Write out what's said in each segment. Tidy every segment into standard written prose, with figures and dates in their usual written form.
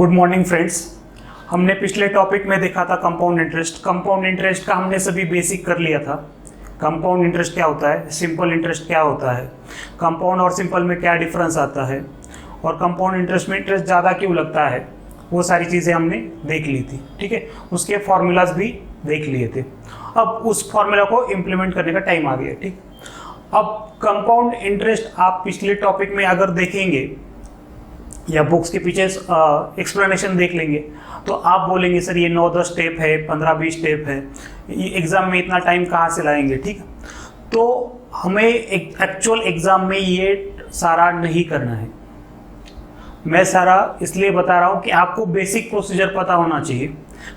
Good morning friends. हमने पिछले topic में देखा था कंपाउंड इंटरेस्ट। कंपाउंड इंटरेस्ट का हमने सभी बेसिक कर लिया था। कंपाउंड इंटरेस्ट क्या होता है, सिंपल इंटरेस्ट क्या होता है, कंपाउंड और सिंपल में क्या डिफरेंस आता है, और कंपाउंड इंटरेस्ट में इंटरेस्ट ज़्यादा क्यों लगता है, वो सारी चीज़ें हमने देख ली थी। ठीक है, उसके फॉर्मूलाज भी देख लिए थे। अब उस फॉर्मूला को इम्प्लीमेंट करने का टाइम आ गया। ठीक, अब कंपाउंड इंटरेस्ट आप पिछले टॉपिक में अगर देखेंगे या बुक्स के पीछे एक्सप्लेनेशन देख लेंगे तो आप बोलेंगे सर ये 9-10 स्टेप है, 15-20 स्टेप है, ये एग्ज़ाम में इतना टाइम कहाँ से लाएंगे। ठीक, तो हमें एक्चुअल एग्ज़ाम में ये सारा नहीं करना है। मैं सारा इसलिए बता रहा हूँ कि आपको बेसिक प्रोसीजर पता होना चाहिए।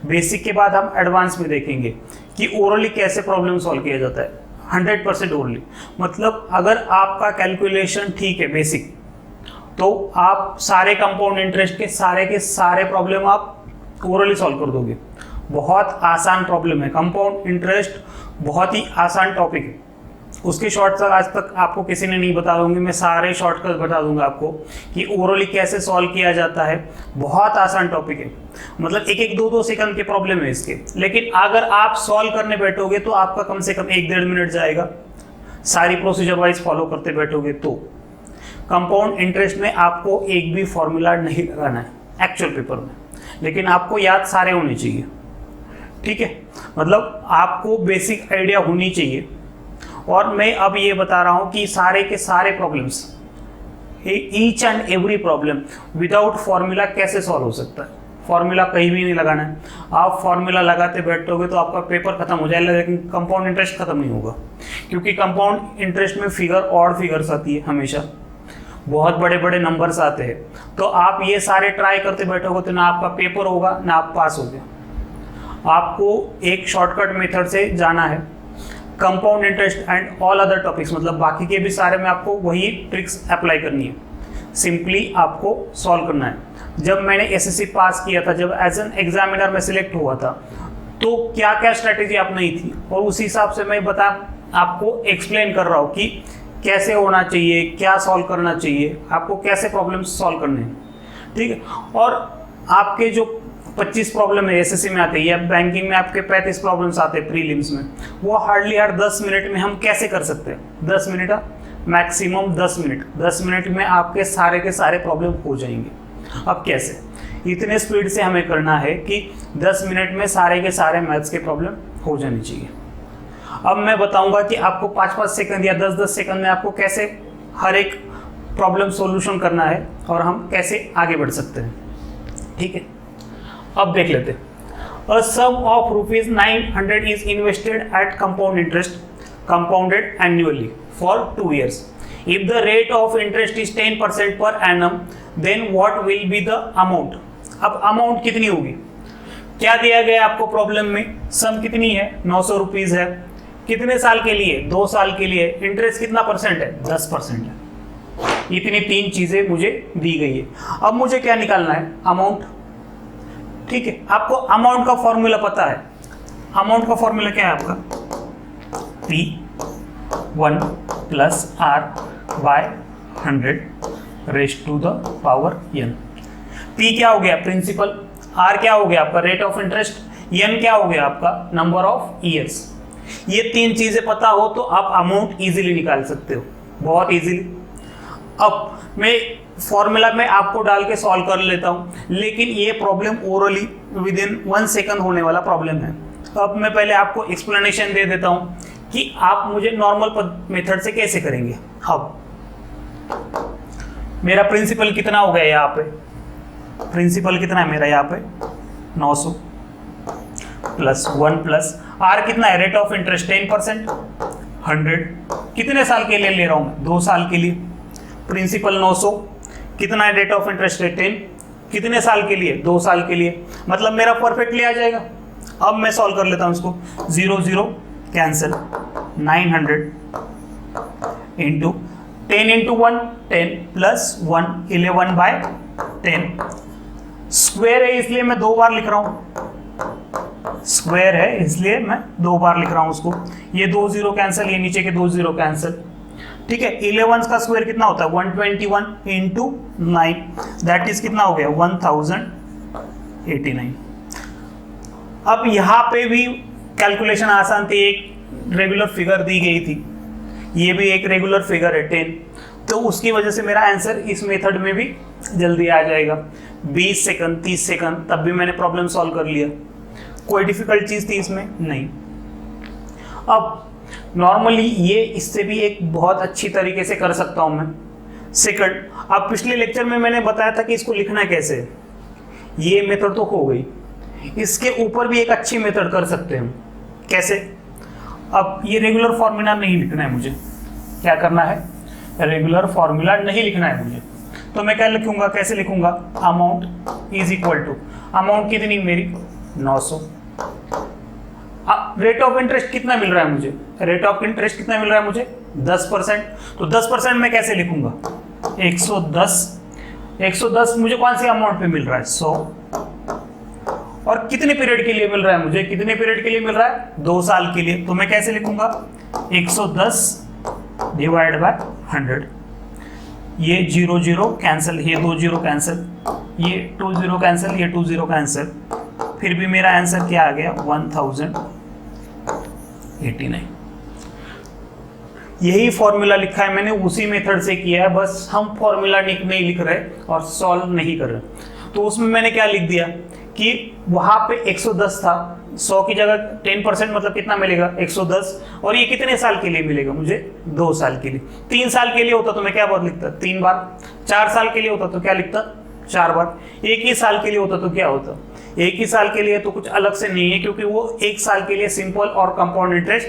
बेसिक के बाद हम एडवांस में देखेंगे कि ओरली कैसे प्रॉब्लम सॉल्व किया जाता है। 100% ओरली, मतलब अगर आपका कैलकुलेशन ठीक है बेसिक, तो आप सारे कंपाउंड इंटरेस्ट के सारे प्रॉब्लम आप ओरली सॉल्व कर दोगे। बहुत आसान प्रॉब्लम है कंपाउंड इंटरेस्ट, बहुत ही आसान टॉपिक है। उसके शॉर्टकट आज तक आपको किसी ने नहीं बता दूंगी, मैं सारे शॉर्टकट बता दूंगा आपको कि ओरली कैसे सॉल्व किया जाता है। बहुत आसान टॉपिक है, मतलब 1-1, 2-2 सेकंड के प्रॉब्लम है इसके। लेकिन अगर आप सॉल्व करने बैठोगे तो आपका कम से कम 1-1.5 मिनट जाएगा। सारी प्रोसीजर वाइज फॉलो करते बैठोगे तो कंपाउंड इंटरेस्ट में आपको एक भी फॉर्मूला नहीं लगाना है एक्चुअल पेपर में, लेकिन आपको याद सारे होने चाहिए। ठीक है, मतलब आपको बेसिक आइडिया होनी चाहिए। और मैं अब ये बता रहा हूं कि सारे के सारे problems, each and every problem without formula कैसे सॉल्व हो सकता है। फॉर्मूला कहीं भी नहीं लगाना है। आप फॉर्मूला लगाते बैठोगे तो आपका पेपर खत्म हो जाएगा, लेकिन कंपाउंड इंटरेस्ट खत्म नहीं होगा, क्योंकि कंपाउंड इंटरेस्ट में फिगर ऑड फिगर्स आती है, हमेशा बहुत बड़े बड़े नंबर्स आते हैं। तो आप ये सारे ट्राई करते बैठोगे तो ना आपका पेपर होगा ना आप पास होगे। आपको एक शॉर्टकट मेथड से जाना है। Compound interest and all other topics, मतलब बाकी के भी सारे में आपको वही ट्रिक्स अप्लाई करनी है। सिंपली आपको सॉल्व करना है। जब मैंने एसएससी पास किया था, जब एज एन एग्जामिनर में सिलेक्ट हुआ था, तो क्या क्या स्ट्रेटेजी अपनाई थी, और उस हिसाब से मैं आपको एक्सप्लेन कर रहा हूँ कि कैसे होना चाहिए, क्या सॉल्व करना चाहिए, आपको कैसे प्रॉब्लम्स सॉल्व करने हैं। ठीक है, और आपके जो 25 प्रॉब्लम है एसएससी में आते हैं या बैंकिंग में आपके 35 प्रॉब्लम्स आते हैं प्रीलिम्स में, वो हार्डली हर 10 मिनट में हम कैसे कर सकते हैं। 10 मिनट मैक्सिमम 10 मिनट, 10 मिनट में आपके सारे के सारे प्रॉब्लम हो जाएंगे। अब कैसे, इतने स्पीड से हमें करना है कि 10 मिनट में सारे के सारे मैथ्स के प्रॉब्लम हो जाने चाहिए। अब मैं बताऊंगा कि आपको 5-5 सेकंड या 10-10 सेकंड में आपको कैसे हर एक प्रॉब्लम सॉल्यूशन करना है और हम कैसे आगे बढ़ सकते हैं। ठीक है, अब देख लेते हैं। A sum of ₹900 is invested at compound interest compounded annually for 2 years. If the rate of interest is 10% per annum, then what will be the amount? अब अमाउंट कितनी होगी, क्या दिया गया आपको प्रॉब्लम में, सम कितनी है, 900 रुपीज है, कितने साल के लिए, 2 साल के लिए, इंटरेस्ट कितना परसेंट है, 10% है। इतनी 3 चीजें मुझे दी गई है। अब मुझे क्या निकालना है, अमाउंट। ठीक है, आपको अमाउंट का फॉर्मूला पता है। अमाउंट का फॉर्मूला क्या है आपका, P1 + R/100 raise to the power n। P क्या हो गया, प्रिंसिपल, R क्या हो गया आपका, रेट ऑफ इंटरेस्ट, n क्या हो गया आपका, नंबर ऑफ ईयर्स। ये 3 चीजें पता हो तो आप अमाउंट इजीली निकाल सकते हो, बहुत इजीली। अब मैं फॉर्मूला में आपको डाल के सॉल्व कर लेता हूं, लेकिन ये प्रॉब्लम ओरली विदिन 1 सेकंड होने वाला प्रॉब्लम है। अब मैं पहले आपको एक्सप्लेनेशन दे देता हूं कि आप मुझे नॉर्मल मेथड से कैसे करेंगे। अब मेरा प्रिंसिपल कितना हो गया, यहाँ पे प्रिंसिपल कितना है मेरा, यहाँ पे 900 + 1 + R कितना है, रेट ऑफ इंटरेस्ट 10%, 100। कितने साल के लिए ले रहा हूं मैं, 2 साल के लिए। प्रिंसिपल 900, कितना है, रेट ऑफ इंटरेस्ट है 10, कितने साल के लिए, 2 साल के लिए, मतलब मेरा परफेक्टली आ जाएगा। अब मैं सॉल्व कर लेता हूं इसको, 0 कैंसिल, 900 इंटू 10 इंटू 1 10 + 1 11/10। स्क्वायर है इसलिए मैं 2 बार लिख रहा हूं, स्क्वायर है इसलिए मैं 2 बार लिख रहा हूं उसको। ये 2 0 कैंसिल, ये नीचे के 2 0 कैंसिल। ठीक है, 11 का स्क्वायर कितना होता है, 121 इंटू 9, दैट इज कितना हो गया, 1000 89। अब यहाँ पे भी कैलकुलेशन आसान थी, एक रेगुलर फिगर दी गई थी, ये भी एक रेगुलर फिगर है 10, तो उसकी वजह से मेरा आंसर इस मेथड में भी जल्दी आ जाएगा। 20 सेकंड 30 सेकंड तब भी मैंने प्रॉब्लम सॉल्व कर लिया, कोई डिफिकल्ट चीज़ थी इसमें नहीं। अब नॉर्मली ये इससे भी एक बहुत अच्छी तरीके से कर सकता हूँ मैं। सेकंड, अब पिछले लेक्चर में मैंने बताया था कि इसको लिखना कैसे, ये मेथड तो हो गई, इसके ऊपर भी एक अच्छी मेथड कर सकते हैं हम। कैसे? अब ये रेगुलर फॉर्मूला नहीं लिखना है मुझे, क्या करना है, रेगुलर फॉर्मूला नहीं लिखना है मुझे, तो मैं क्या लिखूंगा, कैसे लिखूंगा, amount is equal to, amount कितनी मेरी 900। रेट ऑफ इंटरेस्ट कितना मिल रहा है मुझे, रेट ऑफ इंटरेस्ट कितना मिल रहा है मुझे 10%, तो 10% मैं कैसे लिखूंगा, 110। 110 मुझे कौन सी अमाउंट पे मिल रहा है, 100, और कितने पीरियड के लिए मिल रहा है मुझे, कितने पीरियड के लिए मिल रहा है, 2 साल के लिए, तो मैं कैसे लिखूंगा, 110 डिवाइड बाय 100। ये 0 0 कैंसिल, ये 2 0 कैंसिल, ये 2 0 कैंसिल, ये 2 0 कैंसिल, फिर भी मेरा आंसर क्या आ गया 1089। यही फॉर्मूला लिखा है मैंने, उसी मेथड से किया है, बस हम फॉर्मूला नहीं लिख रहे और सॉल्व नहीं कर रहे। तो उसमें मैंने क्या लिख दिया कि वहां पे 110 था, 100 की जगह 10% मतलब कितना मिलेगा 110, और ये कितने साल के लिए मिलेगा मुझे, 2 साल के लिए। 3 साल के लिए होता तो मैं क्या बात लिखता, 3 बार। 4 साल के लिए होता तो क्या लिखता, 4 बार। 1 ही साल के लिए होता तो क्या होता, 1 ही साल के लिए तो कुछ अलग से नहीं है, क्योंकि वो 1 साल के लिए सिंपल और कंपाउंड इंटरेस्ट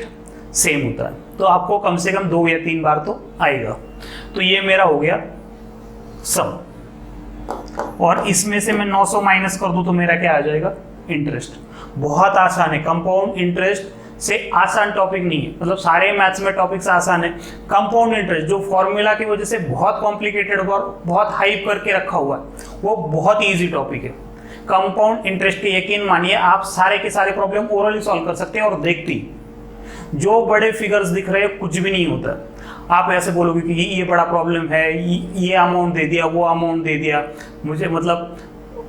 सेम होता है, तो आपको कम से कम 2 या 3 बार तो आएगा। तो ये मेरा हो गया सम, और इसमें से मैं 900 माइनस कर दूं तो मेरा क्या आ जाएगा, इंटरेस्ट। बहुत आसान है, कंपाउंड इंटरेस्ट से आसान टॉपिक नहीं है, मतलब सारे मैथ्स में टॉपिक्स आसान है। कंपाउंड इंटरेस्ट जो फॉर्मूला की वजह से बहुत कॉम्प्लिकेटेड और बहुत हाइप करके रखा हुआ है, वो बहुत ईजी टॉपिक है। कंपाउंड इंटरेस्ट के यकीन मानिए आप सारे के सारे प्रॉब्लम ओरली सॉल्व कर सकते हैं, और देखती जो बड़े फिगर्स दिख रहे हैं कुछ भी नहीं होता। आप ऐसे बोलोगे कि ये बड़ा प्रॉब्लम है, ये अमाउंट दे दिया, वो अमाउंट दे दिया, मुझे मतलब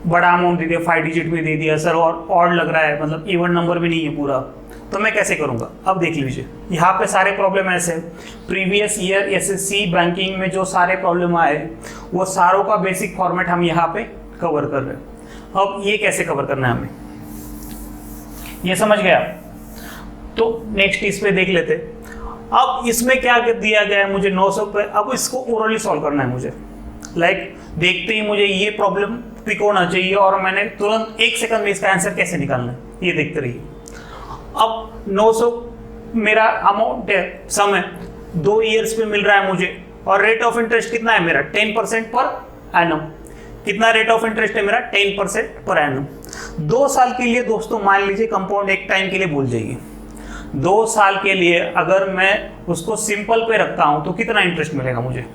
बड़ा अमाउंट दे दिया, 5 डिजिट में दे दिया सर, और ऑड लग रहा है, मतलब इवन नंबर भी नहीं है पूरा, तो मैं कैसे करूंगा। अब देख लीजिए यहाँ पे सारे प्रॉब्लम ऐसे हैं, प्रीवियस ईयर एसएससी बैंकिंग में जो सारे प्रॉब्लम आए वो सारों का बेसिक फॉर्मेट हम यहाँ पे कवर कर रहे हैं। अब ये कैसे कवर करना है हमें, ये समझ गया। तो नेक्स्ट इस पे देख लेते। अब इसमें क्या दिया गया है मुझे 900 पे, अब इसको ओरली सॉल्व करना है मुझे। देखते ही मुझे ये प्रॉब्लम पिक होना चाहिए, और मैंने तुरंत 1 सेकंड में इसका आंसर कैसे निकालना है ये देखते रहिए। अब 900 मेरा अमाउंट है, सम है, 2 ईयर्स पे मिल रहा है मुझे, और रेट ऑफ इंटरेस्ट कितना है मेरा 10% पर एनम। कितना रेट ऑफ इंटरेस्ट है मेरा 10% पर एनम। 2 साल के लिए दोस्तों मान लीजिए, कंपाउंड एक टाइम के लिए भूल जाइए, 2 साल के लिए अगर मैं उसको सिंपल पे रखता हूं तो कितना इंटरेस्ट मिलेगा मुझे,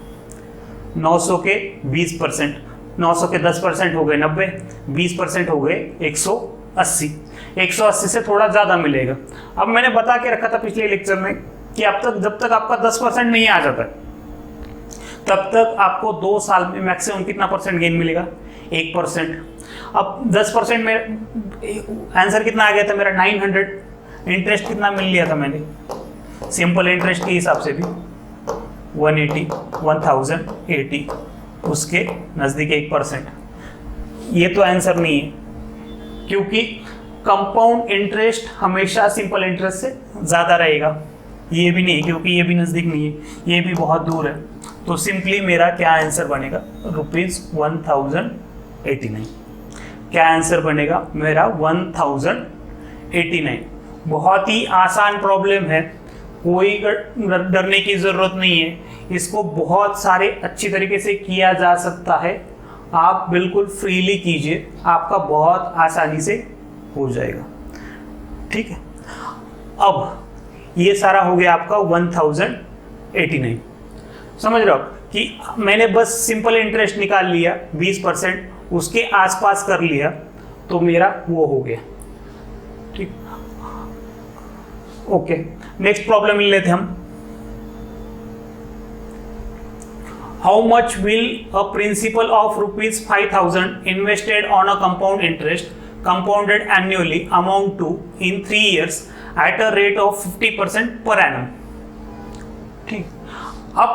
900 के 20%, 900 के 10% हो गए 90, 20% हो गए 180, 180 से थोड़ा ज़्यादा मिलेगा। अब मैंने बता के रखा था पिछले लेक्चर में कि अब तक जब तक आपका 10% नहीं आ जाता तब तक आपको 2 साल में मैक्सिमम कितना परसेंट गेन मिलेगा, 1%। अब 10% में आंसर कितना आ गया था मेरा 900, इंटरेस्ट कितना मिल लिया था मैंने, सिंपल इंटरेस्ट के हिसाब से भी 180, 1080, उसके नज़दीक 1%। ये तो आंसर नहीं है, क्योंकि कंपाउंड इंटरेस्ट हमेशा सिंपल इंटरेस्ट से ज़्यादा रहेगा। ये भी नहीं, क्योंकि ये भी नज़दीक नहीं है, ये भी बहुत दूर है। तो सिंपली मेरा क्या आंसर बनेगा, ₹1089। क्या आंसर बनेगा मेरा 1089। बहुत ही आसान प्रॉब्लम है, कोई डरने की ज़रूरत नहीं है, इसको बहुत सारे अच्छी तरीके से किया जा सकता है। आप बिल्कुल फ्रीली कीजिए, आपका बहुत आसानी से हो जाएगा। ठीक है, अब ये सारा हो गया आपका 1089। समझ रहे हो कि मैंने बस सिंपल इंटरेस्ट निकाल लिया 20%, उसके आसपास कर लिया तो मेरा वो हो गया। ठीक, ओके, नेक्स्ट प्रॉब्लम ले लेते हम। How much will a principle of ₹5000 invested on a compound interest compounded annually amount to in 3 years at a rate of 50% per annum। ठीक, अब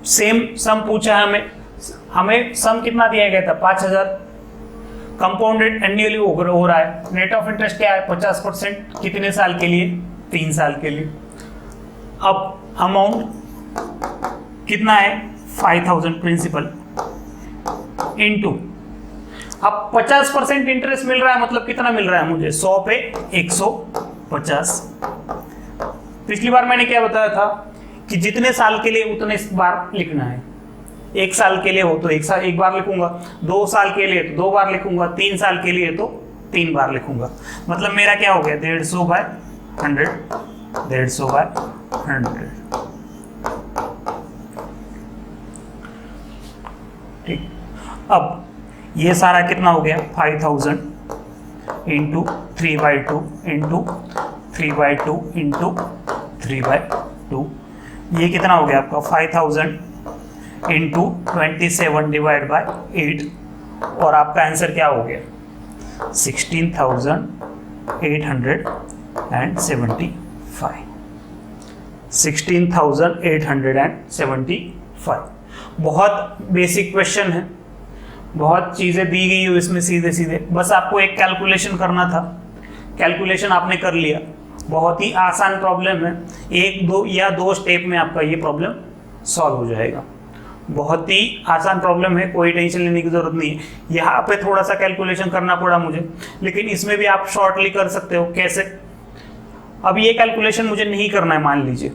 सेम सम पूछा है हमें सम कितना दिया गया था 5000, कंपाउंडेड एनुअली हो रहा है, रेट ऑफ इंटरेस्ट क्या है 50%, कितने साल के लिए 3 साल के लिए। अब अमाउंट कितना है 5000 प्रिंसिपल इनटू, अब 50% इंटरेस्ट मिल रहा है मतलब कितना मिल रहा है मुझे 100 पे 150। पिछली बार मैंने क्या बताया था कि जितने साल के लिए उतने बार लिखना है। 1 साल के लिए हो तो एक बार लिखूंगा, 2 साल के लिए तो 2 बार लिखूंगा, 3 साल के लिए तो 3 बार लिखूंगा। मतलब मेरा क्या हो गया 150/100, 150/100। ठीक, अब ये सारा कितना हो गया 5000 इंटू 3/2 इंटू 3/2 इंटू 3/2, ये कितना हो गया आपका 5000 इंटू 27 डिवाइड बाय 8, और आपका आंसर क्या हो गया 16,875। 16,875 बहुत बेसिक क्वेश्चन है, बहुत चीज़ें दी गई हो इसमें सीधे सीधे, बस आपको एक कैलकुलेशन करना था, कैलकुलेशन आपने कर लिया। बहुत ही आसान प्रॉब्लम है, 1 या 2 स्टेप में आपका ये प्रॉब्लम सॉल्व हो जाएगा। बहुत ही आसान प्रॉब्लम है, कोई टेंशन लेने की जरूरत नहीं है। यहाँ पे थोड़ा सा कैलकुलेशन करना पड़ा मुझे, लेकिन इसमें भी आप शॉर्टली कर सकते हो। कैसे? अब ये कैलकुलेशन मुझे नहीं करना है, मान लीजिए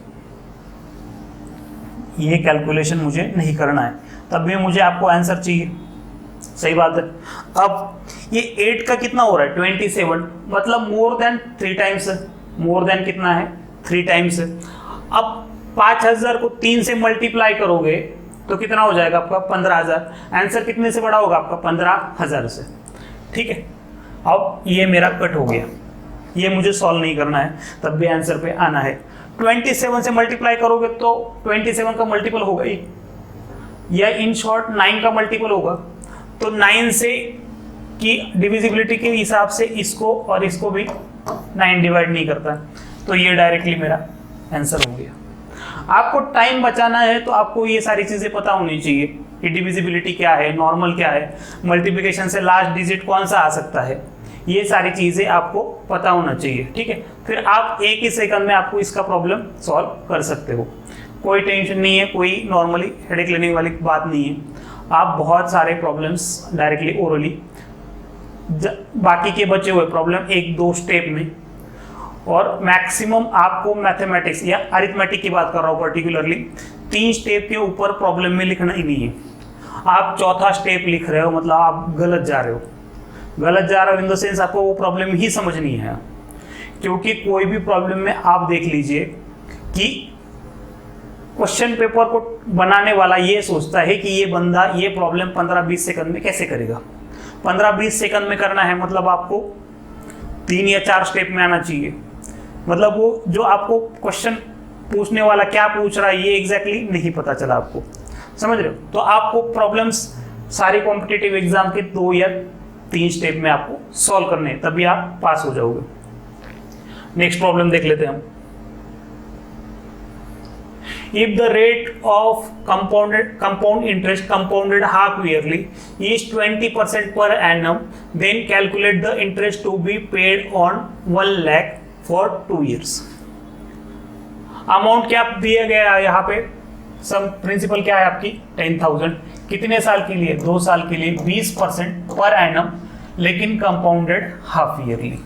ये कैलकुलेशन मुझे नहीं करना है, तब भी मुझे आपको आंसर चाहिए, सही बात है। अब ये 8 का कितना हो रहा है 27, मतलब मोर देन 3 टाइम्स है। मोर देन कितना है 3 टाइम्स है। अब 5000 को 3 से मल्टीप्लाई करोगे तो कितना हो जाएगा आपका 15000। आंसर कितने से बड़ा होगा आपका 15000 से। ठीक है, अब ये मेरा कट हो गया, ये मुझे सॉल्व नहीं करना है, तब भी आंसर पे आना है। 27 से मल्टीप्लाई करोगे तो 27 का मल्टीपल होगा ही, या इन शॉर्ट 9 का मल्टीपल होगा। तो 9 से की डिविजिबिलिटी के हिसाब से इसको और इसको भी 9 डिवाइड नहीं करता, तो ये डायरेक्टली मेरा आंसर हो गया। आपको टाइम बचाना है तो आपको ये सारी चीजें पता होनी चाहिए कि डिविजिबिलिटी क्या है, नॉर्मल क्या है, मल्टीप्लिकेशन से लास्ट डिजिट कौन सा आ सकता है, ये सारी चीजें आपको पता होना चाहिए। ठीक है, फिर आप 1 ही सेकंड में आपको इसका प्रॉब्लम सॉल्व कर सकते हो, कोई टेंशन नहीं है, कोई नॉर्मली हेडेक लेने वाली बात नहीं है। आप बहुत सारे प्रॉब्लम्स डायरेक्टली ओरली, बाकी के बचे हुए प्रॉब्लम 1-2 स्टेप में, और मैक्सिमम आपको मैथमेटिक्स या अरिथमेटिक की बात कर रहा हूँ पर्टिकुलरली, 3 स्टेप के ऊपर प्रॉब्लम में लिखना ही नहीं है। आप 4था स्टेप लिख रहे हो मतलब आप गलत जा रहे हो। गलत जा रहे हो इन द सेंस आपको वो प्रॉब्लम ही समझनी है, क्योंकि कोई भी प्रॉब्लम में आप देख लीजिए कि क्वेश्चन पेपर को बनाने वाला ये सोचता है कि ये बंदा ये प्रॉब्लम 15-20 सेकंड में कैसे करेगा। 15-20 सेकंड में करना है मतलब आपको 3 या 4 स्टेप में आना चाहिए। मतलब वो जो आपको क्वेश्चन पूछने वाला क्या पूछ रहा है ये एग्जैक्टली नहीं पता चला आपको, समझ रहे हो। तो आपको प्रॉब्लम्स सारी कॉम्पिटिटिव एग्जाम के 2 या 3 स्टेप में आपको सॉल्व करने हैं, तभी आप पास हो जाओगे। नेक्स्ट प्रॉब्लम देख लेते हैं हम। If the rate of compound interest compounded half yearly is 20% per annum, then calculate the interest to be paid on 1 lakh for 2 years. Amount क्या दिया गया है यहाँ पे, सम प्रिंसिपल क्या है आपकी 10,000, कितने साल के लिए 2 साल के लिए 20% पर एनम, लेकिन compounded half yearly.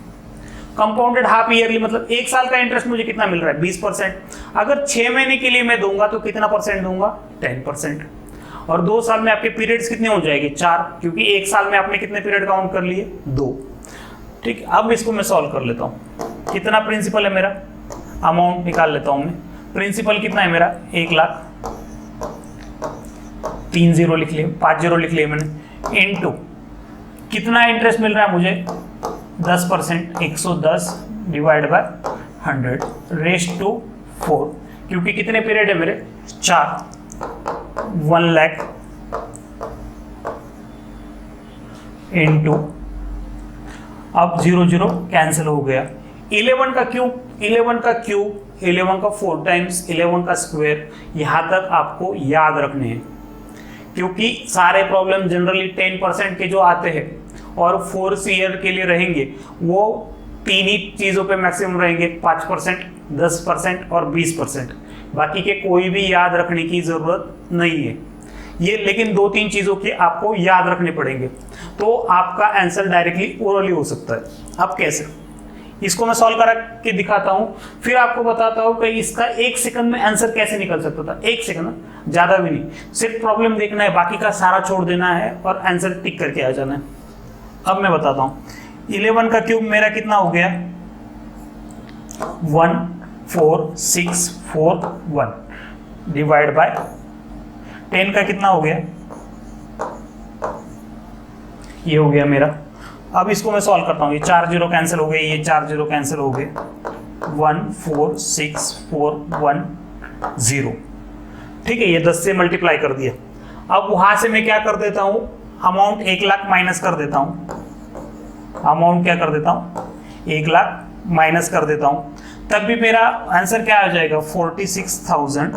Compounded half yearly मतलब 1 साल का इंटरेस्ट मुझे कितना मिल रहा है 20%। अगर 6 महीने के लिए मैं दूंगा तो कितना परसेंट दूंगा 10%। और 2 साल में आपके पीरियड्स कितने हो जाएंगे 4, क्योंकि 1 साल में आपने कितने पीरियड काउंट कर लिए 2। ठीक, अब इसको मैं सॉल्व कर लेता हूँ। कितना प्रिंसिपल है मेरा, अमाउंट निकाल लेता हूँ मैं। प्रिंसिपल कितना है मेरा 1 लाख, 3 0 लिख लिए, 5 0 लिख लिए मैंने, इनटू कितना इंटरेस्ट मिल रहा है मुझे 10%, 110 डिवाइड बाय 100 रेस्ट टू 4, क्योंकि कितने पीरियड है मेरे 4, 1 लाख अब 0 0 कैंसिल हो गया। 11 का क्यूब, 11 का क्यूब, 11 का 4 टाइम्स 11 का स्क्वायर, यहाँ तक आपको याद रखने हैं, क्योंकि सारे प्रॉब्लम जनरली 10% के जो आते हैं और 4 ईयर के लिए रहेंगे वो 3 ही चीज़ों पे मैक्सिमम रहेंगे, 5%, 10% और 20%। बाकी के कोई भी याद रखने की ज़रूरत नहीं है ये, लेकिन 2-3 चीज़ों के आपको याद रखने पड़ेंगे, तो आपका आंसर डायरेक्टली ओरली हो सकता है। अब कैसे, इसको मैं सॉल्व करा के दिखाता हूँ, फिर आपको बताता हूँ कि इसका 1 सेकंड में आंसर कैसे निकल सकता था। 1 सेकंड, ज़्यादा भी नहीं, सिर्फ प्रॉब्लम देखना है, बाकी का सारा छोड़ देना है और आंसर टिक करके आ जाना है। अब मैं बताता हूँ, 11 का क्यूब मेरा कितना हो गया, 14641 डिवाइड बाय 10 का कितना हो गया, ये हो गया मेरा। अब इसको मैं सॉल्व करता हूँ, ये 4 0 कैंसिल हो गए, ये 4 0 कैंसिल हो गए, 14641 ठीक है, ये 10 से मल्टीप्लाई कर दिया। अब वहां से मैं क्या कर देता हूँ, अमाउंट 1 लाख माइनस कर देता हूँ, अमाउंट क्या कर देता हूँ, 1 लाख माइनस कर देता हूँ, तब भी मेरा आंसर क्या आ जाएगा, 46,410।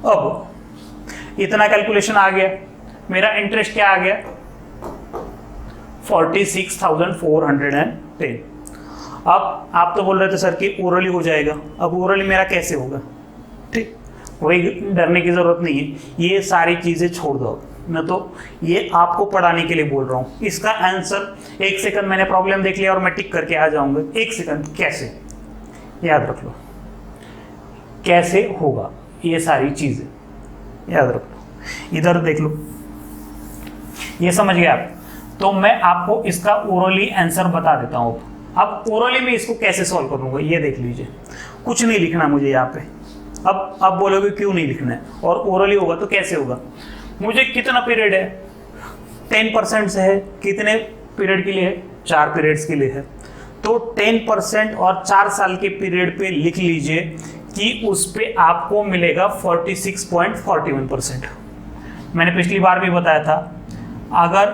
अब इतना कैलकुलेशन आ गया, मेरा इंटरेस्ट क्या आ गया, 46,410। अब आप तो बोल रहे थे सर कि ओरली हो जाएगा, अब ओरली मेरा कैसे होगा, ठीक, वही डरने की जरूरत नहीं है, ये सारी चीजें छोड़ दो, मैं तो ये आपको पढ़ाने के लिए बोल रहा हूँ। इसका आंसर 1 सेकंड, मैंने प्रॉब्लम देख लिया और मैं टिक करके आ जाऊंगा। 1 सेकंड कैसे, याद रख लो कैसे होगा, ये सारी चीजें याद रख लो, इधर देख लो, ये समझ गए आप। तो मैं आपको इसका ओरली आंसर बता देता हूँ। अब ओरली में इसको कैसे सॉल्व करूंगा, ये देख लीजिए, कुछ नहीं लिखना मुझे यहाँ पे। अब बोलोगे क्यों नहीं लिखना है, और ओरली होगा तो कैसे होगा, मुझे कितना पीरियड है, 10% से है, कितने पीरियड के लिए है, 4 पीरियड्स के लिए है, तो 10% और 4 साल के पीरियड पे लिख लीजिए कि उस पे आपको मिलेगा 46.41%। मैंने पिछली बार भी बताया था, अगर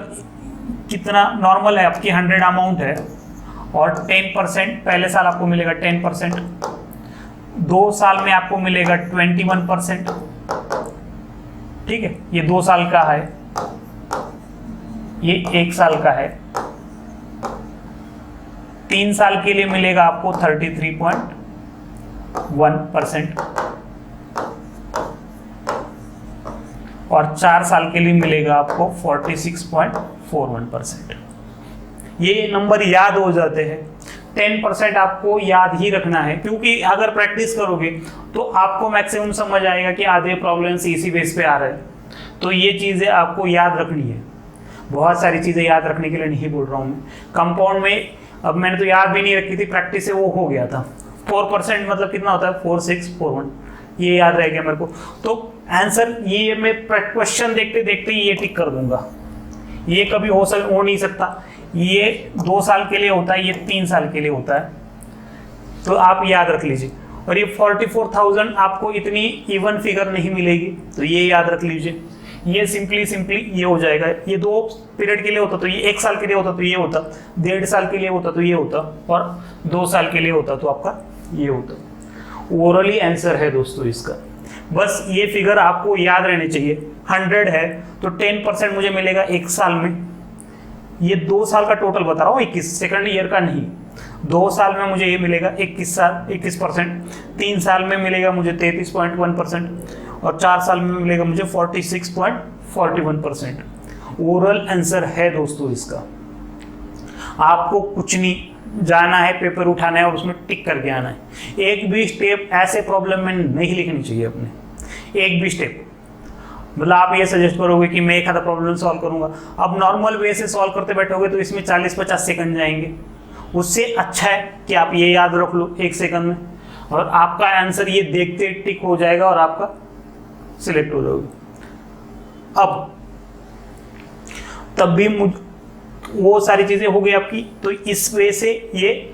कितना नॉर्मल है आपकी 100 अमाउंट है और 10% पहले साल आपको मिलेगा 10%, 2 साल में आपको मिलेगा 21%, ठीक है, ये 2 साल का है, ये 1 साल का है, 3 साल के लिए मिलेगा आपको 33.1% और 4 साल के लिए मिलेगा आपको 46.41%। ये नंबर याद हो जाते हैं, 10% आपको याद ही रखना है, क्योंकि अगर प्रैक्टिस करोगे तो आपको मैक्सिमम समझ आएगा कि आधे प्रॉब्लम्स इसी बेस पे आ रहे हैं, तो ये चीज़ें आपको याद रखनी है। बहुत सारी चीज़ें याद रखने के लिए नहीं बोल रहा हूँ मैं। कंपाउंड में अब मैंने तो याद भी नहीं रखी थी, प्रैक्टिस से वो हो गया था। 4% मतलब कितना होता है, 4641, ये याद रह गया मेरे को। तो आंसर ये मैं क्वेश्चन देखते देखते ये टिक कर दूंगा, ये कभी हो नहीं सकता, ये 2 साल के लिए होता है, ये 3 साल के लिए होता है, तो आप याद रख लीजिए। और ये 44,000 आपको इतनी इवन फिगर नहीं मिलेगी, तो ये याद रख लीजिए। ये सिंपली ये हो जाएगा, ये 2 पीरियड के लिए होता तो ये 1 साल के लिए होता तो ये होता, 1.5 साल के लिए होता तो ये होता, और 2 साल के लिए होता तो आपका ये होता। ओरली आंसर है दोस्तों इसका, बस ये फिगर आपको याद रहनी चाहिए। 100 है तो 10% मुझे मिलेगा 1 साल में, ये 2 साल का टोटल बता रहा हूँ, 21 सेकंड ईयर का नहीं। 2 साल में मुझे ये मिलेगा 21%, 3 साल में मिलेगा मुझे 33.1% और 4 साल में मिलेगा मुझे 46.41%। ओरल आंसर है दोस्तों इसका। आपको कुछ नहीं, जाना है पेपर उठाना है और उसमें टिक करके आना है। एक भी स्टेप ऐसे प्रॉब्लम में नहीं लिखनी चाहिए अपने, एक भी स्टेप। मतलब आप ये सजेस्ट करोगे कि मैं एक आधा प्रॉब्लम सॉल्व करूंगा, अब नॉर्मल वे से सॉल्व करते बैठोगे तो इसमें 40-50 सेकंड जाएंगे। उससे अच्छा है कि आप ये याद रख लो 1 सेकंड में, और आपका आंसर ये देखते टिक हो जाएगा और आपका सिलेक्ट हो जाओगे। अब तब भी वो सारी चीजें हो गई आपकी, तो इस वे से ये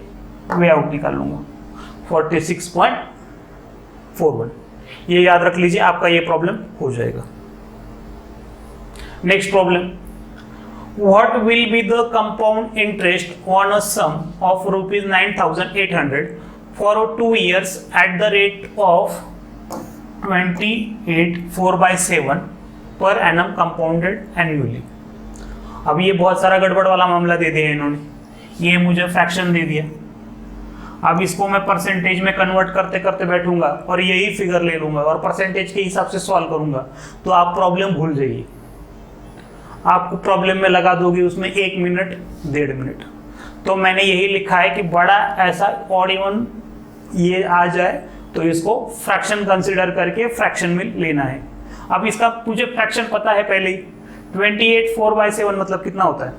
वे आउट निकाल लूंगा 46.41, ये याद रख लीजिए, आपका ये प्रॉब्लम हो जाएगा। Next problem, what will be the compound interest on a sum of rupees 9,800 for 2 years at the rate of 28 4/7 per annum compounded annually। अब ये बहुत सारा गड़बड़ वाला मामला दे दिया इन्होंने, ये मुझे फ्रैक्शन दे दिया। अब इसको मैं परसेंटेज में कन्वर्ट करते करते बैठूंगा और यही फिगर ले लूंगा और परसेंटेज के हिसाब से सॉल्व करूंगा, तो आप प्रॉब्लम भूल जाइए। आपको प्रॉब्लम में लगा दोगे उसमें 1 मिनट 1.5 मिनट। तो मैंने यही लिखा है कि बड़ा ऐसा ऑड इवन ये आ जाए तो इसको फ्रैक्शन कंसिडर करके फ्रैक्शन में लेना है। अब इसका मुझे फ्रैक्शन पता है पहले ही, 28 4/7 मतलब कितना होता है?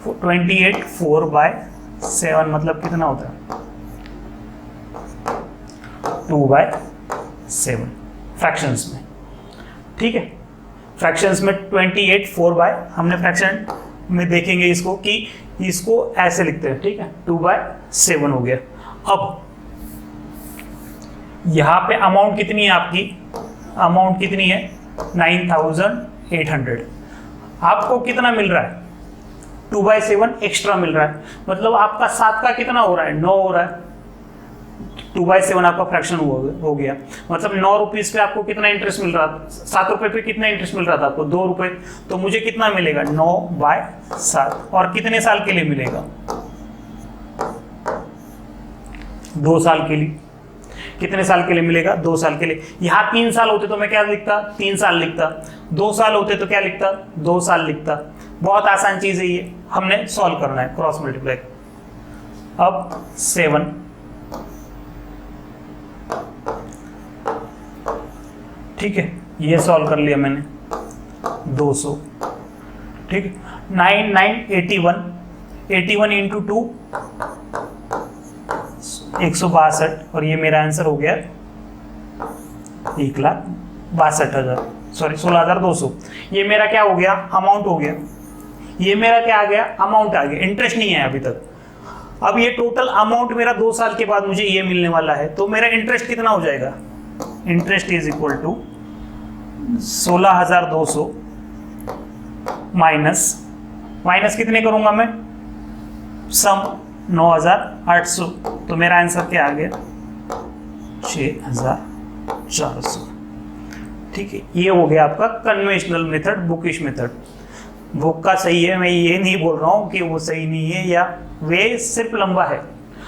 28 4/7 मतलब कितना होता है? 2/7 फ्रैक्शंस में। ठीक है, फ्रैक्शंस में 28 4 हमने फ्रैक्शन में देखेंगे इसको कि इसको ऐसे लिखते हैं। ठीक है, 2/7 हो गया। अब यहां पे अमाउंट कितनी है आपकी? अमाउंट कितनी है? 9,800। आपको कितना मिल रहा है? 2/7 एक्स्ट्रा मिल रहा है, मतलब आपका 7 का कितना हो रहा है? 9 हो रहा है। 2/7 आपका फ्रैक्शन हो गया, मतलब 9 रुपीज पे आपको कितना इंटरेस्ट मिल रहा था? 7 रुपए पे कितना इंटरेस्ट मिल रहा था आपको? 2 रुपए। तो मुझे कितना मिलेगा? 9/7। और कितने साल के लिए मिलेगा? 2 साल के लिए। कितने साल के लिए मिलेगा? 2 साल के लिए। यहाँ 3 साल होते तो मैं क्या लिखता? 3 साल लिखता। 2 साल होते तो क्या लिखता? 2 साल लिखता। बहुत आसान चीज है ये, हमने सॉल्व करना है, क्रॉस मल्टीप्लाई। अब 7 ठीक है, ये सॉल्व कर लिया मैंने। 200 ठीक है, 9 9 81 81 इंटू 2 162 और ये मेरा आंसर हो गया 1,62,000 सॉरी 16,200। ये मेरा क्या हो गया? अमाउंट हो गया। ये मेरा क्या आ गया? अमाउंट आ गया, इंटरेस्ट नहीं है अभी तक। अब ये टोटल अमाउंट मेरा 2 साल के बाद मुझे ये मिलने वाला है, तो मेरा इंटरेस्ट कितना हो जाएगा? Interest is equal to 16,200 minus कितने करूंगा मैं? सम 9,800। तो मेरा आंसर क्या आ गया? 6,400। ठीक है, ये हो गया आपका conventional method, bookish method. Book का सही है, मैं ये नहीं बोल रहा हूँ कि वो सही नहीं है या वे सिर्फ लंबा है।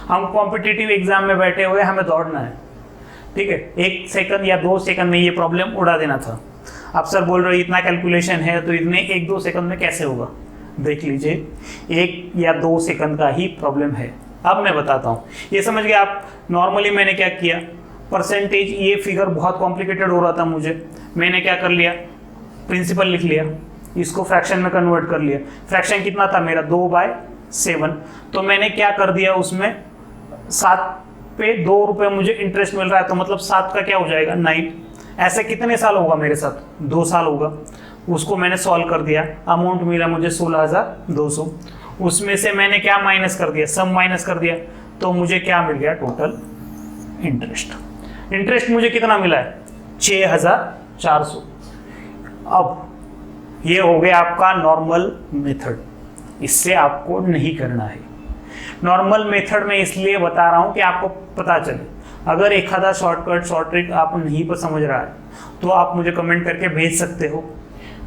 हम कॉम्पिटिटिव एग्जाम में बैठे हुए, हमें दौड़ना है। ठीक है, 1 सेकंड या 2 सेकंड में ये प्रॉब्लम उड़ा देना था। अब सर बोल रहे हो इतना कैलकुलेशन है तो इतने 1-2 सेकंड में कैसे होगा? देख लीजिए, 1 या 2 सेकंड का ही प्रॉब्लम है। अब मैं बताता हूँ, ये समझ गए आप। नॉर्मली मैंने क्या किया, परसेंटेज, ये फिगर बहुत कॉम्प्लिकेटेड हो रहा था मुझे, मैंने क्या कर लिया? प्रिंसिपल लिख लिया, इसको फ्रैक्शन में कन्वर्ट कर लिया। फ्रैक्शन कितना था मेरा? 2/7। तो मैंने क्या कर दिया उसमें, 7 पे 2 रुपए मुझे इंटरेस्ट मिल रहा है, तो मतलब 7 का क्या हो जाएगा? 9। ऐसे कितने साल होगा मेरे साथ? 2 साल होगा। उसको मैंने सॉल्व कर दिया, अमाउंट मिला मुझे 16,200। उसमें से मैंने क्या माइनस कर दिया? सम माइनस कर दिया, तो मुझे क्या मिल गया? Total interest. इंटरेस्ट मुझे कितना मिला है? 6,400। अब ये हो गया आपका नॉर्मल मेथड, इससे आपको नहीं करना है। नॉर्मल मेथड में इसलिए बता रहा हूं कि आपको पता चले। अगर एक आधा शॉर्टकट शॉर्ट ट्रिक आप नहीं पर समझ रहा है तो आप मुझे कमेंट करके भेज सकते हो,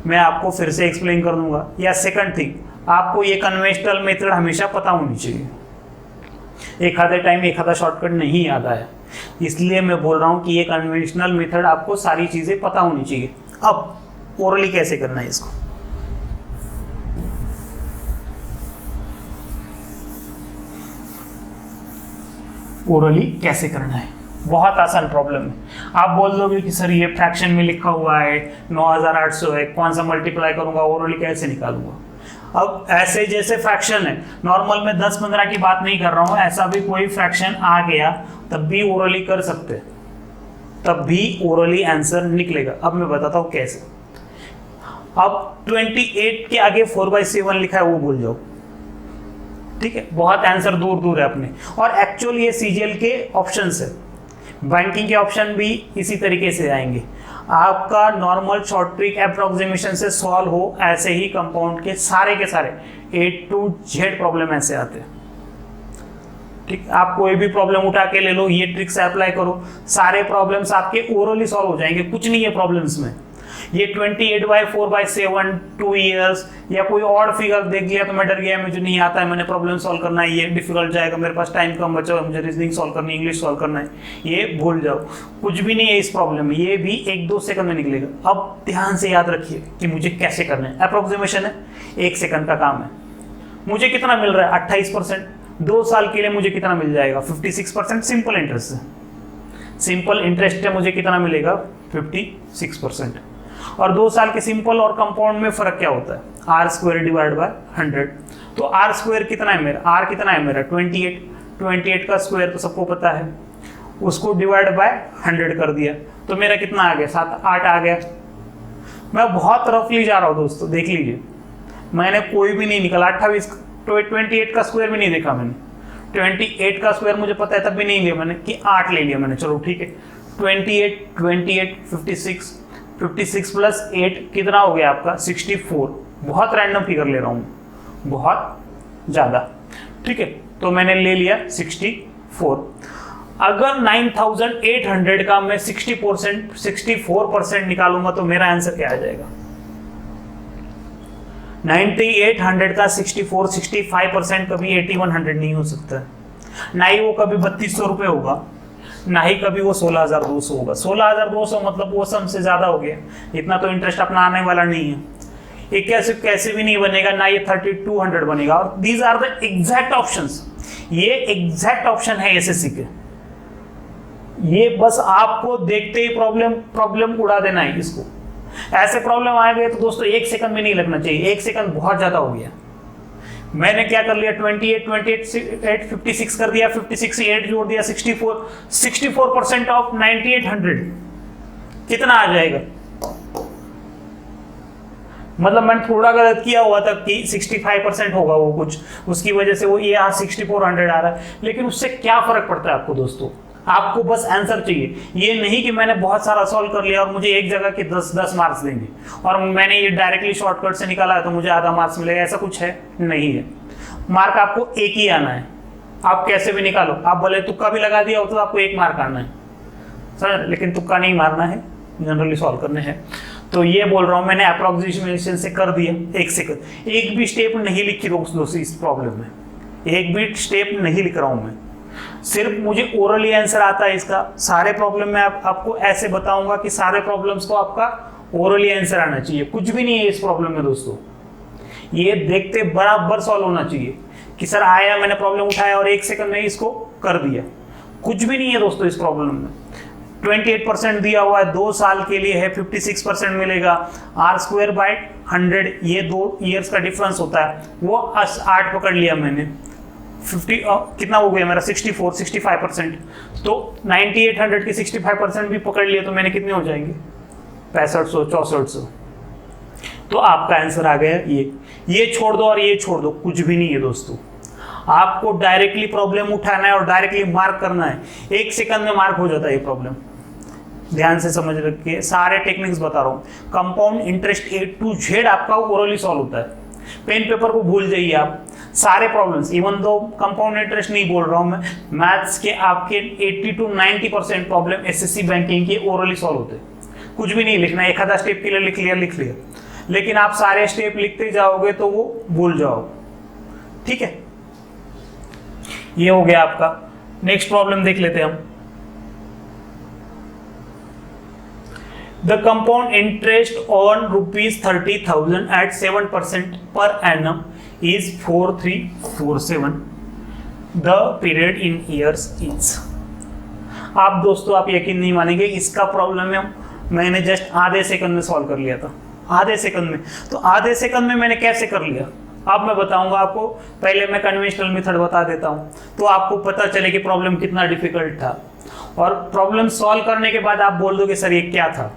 मैं आपको फिर से एक्सप्लेन कर दूंगा। या सेकंड थिंग, आपको ये कन्वेंशनल मेथड हमेशा पता होनी चाहिए। एक आधे टाइम एक आधा शॉर्टकट नहीं याद आया, इसलिए मैं बोल रहा हूँ कि ये कन्वेंशनल मेथड आपको सारी चीज़ें पता होनी चाहिए। अब ओरली कैसे करना है इसको, ओरली कैसे करना है, बहुत आसान प्रॉब्लम है। आप बोल दोगे कि सर ये फ्रैक्शन में लिखा हुआ है 9,800 है, कौन सा मल्टीप्लाई करूंगा, ओरली कैसे निकालूंगा। अब ऐसे जैसे फ्रैक्शन है, नॉर्मल में 10-15 की बात नहीं कर रहा हूं, ऐसा भी कोई फ्रैक्शन आ गया तब भी ओरली कर सकते, तब भी ओरली आंसर निकलेगा। अब मैं बताता हूं कैसे। अब 28 के आगे 4/7 लिखा है वो भूल जाओ, ठीक है, बहुत आंसर दूर दूर है अपने। और एक्चुअल ये सीजीएल के ऑप्शंस है, बैंकिंग के ऑप्शन भी इसी तरीके से आएंगे। आपका नॉर्मल शॉर्ट ट्रिक अप्रोक्सीमेशन से सॉल्व हो, ऐसे ही कंपाउंड के सारे A to Z प्रॉब्लम ऐसे आते हैं। ठीक, आप कोई भी प्रॉब्लम उठा के ले लो, ये ट्रिक से अप्लाई करो, सारे प्रॉब्लम्स आपके ओरली सॉल्व हो जाएंगे, कुछ नहीं है प्रॉब्लम्स में। ये 28/4/7 2 ईयर्स या कोई और फिगर देख लिया तो मैं डर गया, मुझे नहीं आता है, मैंने प्रॉब्लम सॉल्व करना है, ये डिफिकल्ट जाएगा, मेरे पास टाइम कम बचा हुआ है, मुझे रीजनिंग सॉल्व करनी है, इंग्लिश सॉल्व करना है, ये भूल जाओ, कुछ भी नहीं है इस प्रॉब्लम में, ये भी 1-2 सेकंड में निकलेगा। अब ध्यान से याद रखिए कि मुझे कैसे करना है। अप्रोक्सीमेशन है, 1 सेकंड का काम है। मुझे कितना मिल रहा है? 28%। 2 साल के लिए मुझे कितना मिल जाएगा? 56% सिंपल इंटरेस्ट है। सिंपल इंटरेस्ट है, मुझे कितना मिलेगा? 56%। और 2 साल के सिंपल और कंपाउंड में फर्क क्या होता है? R² divide by 100। तो R² कितना है मेरा? R कितना है मेरा? 28। 28 का स्क्वायर तो सबको पता है, उसको डिवाइड बाय 100 कर दिया तो मेरा कितना आ गया? 7-8 आ गया। मैं बहुत रफली जा रहा हूँ दोस्तों, देख लीजिए, मैंने कोई भी नहीं निकाला। 28 का स्क्वायर भी नहीं देखा मैंने। 28 का स्क्वायर मुझे पता है, तब भी नहीं लिया मैंने कि 8 ले लिया मैंने। चलो ठीक है, 28 56 प्लस 8 कितना हो गया आपका? 64। बहुत रैंडम फिगर ले रहा हूँ, बहुत ज़्यादा। ठीक है, तो मैंने ले लिया 64। अगर 9800 का मैं 64% निकालूंगा तो मेरा आंसर क्या आ जाएगा? 9800 का 65% कभी 8100 नहीं हो सकता है, ना ही वो कभी 3200 रुपये होगा, ना ही कभी वो 16200 होगा। 16200 मतलब वो सम से ज्यादा हो गया, इतना तो इंटरेस्ट अपना आने वाला नहीं है। ये कैसे भी नहीं बनेगा, ना ये 3200 बनेगा। और these are the exact options, ये एग्जैक्ट ऑप्शन है एसएससी के। ये बस आपको देखते ही प्रॉब्लम उड़ा देना है इसको। ऐसे प्रॉब्लम आ गए तो दोस्तों 1 सेकंड में नहीं लगना चाहिए, 1 सेकंड बहुत ज्यादा हो गया। मैंने क्या कर लिया? 28 56 कर दिया, 56 से 8 जोड़ दिया, 64% ऑफ 9800 कितना आ जाएगा? मतलब मैंने थोड़ा गलत किया हुआ था कि 65% होगा वो कुछ, उसकी वजह से वो ये यहाँ 6400 आ रहा है। लेकिन उससे क्या फर्क पड़ता है आपको दोस्तों? आपको बस आंसर चाहिए। ये नहीं कि मैंने बहुत सारा सॉल्व कर लिया और मुझे एक जगह के 10 मार्क्स देंगे और मैंने ये डायरेक्टली शॉर्टकट से निकाला है तो मुझे आधा मार्क्स मिलेगा, ऐसा कुछ है नहीं है। मार्क आपको एक ही आना है, आप कैसे भी निकालो। आप बोले तुक्का भी लगा दिया हो तो आपको 1 मार्क आना है सर, लेकिन तुक्का नहीं मारना है, जनरली सॉल्व करने हैं। तो ये बोल रहा हूँ, मैंने अप्रोक्सीमेशन से कर दिया 1 सेकंड। एक भी स्टेप नहीं लिखी दोस्तों इस प्रॉब्लम में, एक भी स्टेप नहीं लिख रहा हूँ मैं, सिर्फ मुझे ओरली आंसर आता है इसका। सारे प्रॉब्लम में आपको ऐसे बताऊंगा कि सारे प्रॉब्लम्स को आपका ओरली आंसर आना चाहिए। कुछ भी नहीं है इस प्रॉब्लम में दोस्तों, ये देखते बराबर सॉल्व होना चाहिए कि सर आया, मैंने प्रॉब्लम उठाया और 1 सेकंड में इसको कर दिया। कुछ भी नहीं है दोस्तों इस प्रॉब्लम में। 28% दिया हुआ है, 2 साल के लिए है, 56% मिलेगा। R² बाय 100, ये 2 ईयर्स का डिफरेंस होता है, वो 8 पकड़ लिया मैंने। 50 कितना हो गया मेरा? 65%। तो 9800 के 65% भी पकड़ लिया तो मैंने कितने हो जाएंगे? 6500 6400। तो आपका आंसर आ गया ये छोड़ दो और ये छोड़ दो, कुछ भी नहीं है दोस्तों। आपको डायरेक्टली प्रॉब्लम उठाना है और डायरेक्टली मार्क करना है, 1 सेकंड में मार्क हो जाता है ये प्रॉब्लम। ध्यान से समझ रखिए, सारे टेक्निक्स बता रहा हूँ। Compound interest A to Z आपका ओरली सॉल्व होता है। पेन पेपर को भूल जाइए आप, सारे problems, even though compound interest नहीं बोल रहा हूँ मैं, मैथ्स के आपके 80 to 90% प्रॉब्लम एसएससी बैंकिंग के ओरली सॉल्व होते हैं। कुछ भी नहीं लिखना, एक आधा स्टेप के लिए लिख लिया, लेकिन आप सारे स्टेप लिखते जाओगे तो वो भूल जाओ। ठीक है, ये हो गया आपका। नेक्स्ट प्रॉब्लम देख लेते हैं हम। The compound interest on ₹30,000 at 7% per annum is 4347. The period in years is. आप दोस्तों आप यकीन नहीं मानेंगे, इसका प्रॉब्लम है मैंने जस्ट आधे सेकंड में सॉल्व कर लिया था, आधे सेकंड में। तो आधे सेकंड में मैंने कैसे कर लिया अब मैं बताऊंगा आपको। पहले मैं कन्वेंशनल मेथड बता देता हूं तो आपको पता चले कि प्रॉब्लम कितना डिफिकल्ट था, और प्रॉब्लम सॉल्व करने के बाद आप बोल दोगे सर ये क्या था,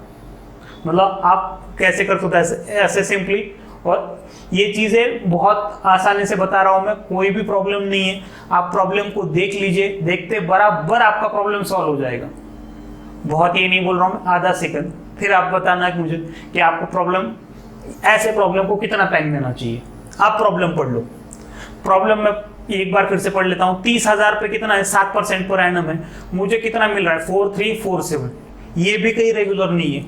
मतलब आप कैसे कर सकते ऐसे सिंपली। और ये चीज़ें बहुत आसानी से बता रहा हूँ मैं, कोई भी प्रॉब्लम नहीं है। आप प्रॉब्लम को देख लीजिए, देखते बराबर आपका प्रॉब्लम सॉल्व हो जाएगा। बहुत ये नहीं बोल रहा हूँ मैं, आधा सेकंड फिर आप बताना कि मुझे कि आपको प्रॉब्लम, ऐसे प्रॉब्लम को कितना टाइम देना चाहिए। आप प्रॉब्लम पढ़ लो। प्रॉब्लम में एक बार फिर से पढ़ लेता हूँ। 30,000 पे कितना है, 7% पर एनम है, मुझे कितना मिल रहा है 4347। ये भी कहीं रेगुलर नहीं है,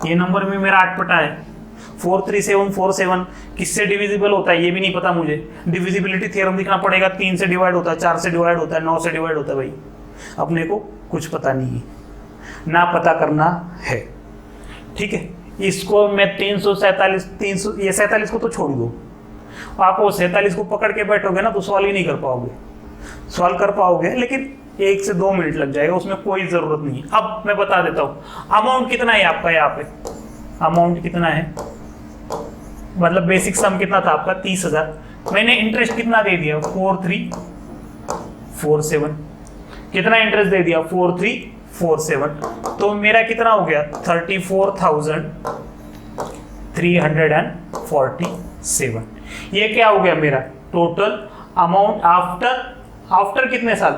ये नंबर में मेरा अटपटा है। 43747 किससे डिविजिबल होता है ये भी नहीं पता मुझे। डिविजिबिलिटी थ्योरम दिखना पड़ेगा, 3 से डिवाइड होता है, 4 से डिवाइड होता है, 9 से डिवाइड होता है। भाई अपने को कुछ पता नहीं है, ना पता करना है। ठीक है, इसको मैं 347 ये 47 को तो छोड़ दो, आप वो 47 को पकड़ के बैठोगे ना तो सॉल्व ही नहीं कर पाओगे। सॉल्व कर पाओगे लेकिन 1 से 2 मिनट लग जाएगा, उसमें कोई जरूरत नहीं है। अब मैं बता देता हूँ अमाउंट कितना है आपका। यहाँ पे अमाउंट कितना है, मतलब बेसिक सम कितना था आपका 30,000। मैंने इंटरेस्ट कितना दे दिया 4347। कितना इंटरेस्ट दे दिया 4347, तो मेरा कितना हो गया 34,347। ये क्या हो गया मेरा टोटल अमाउंट आफ्टर कितने साल,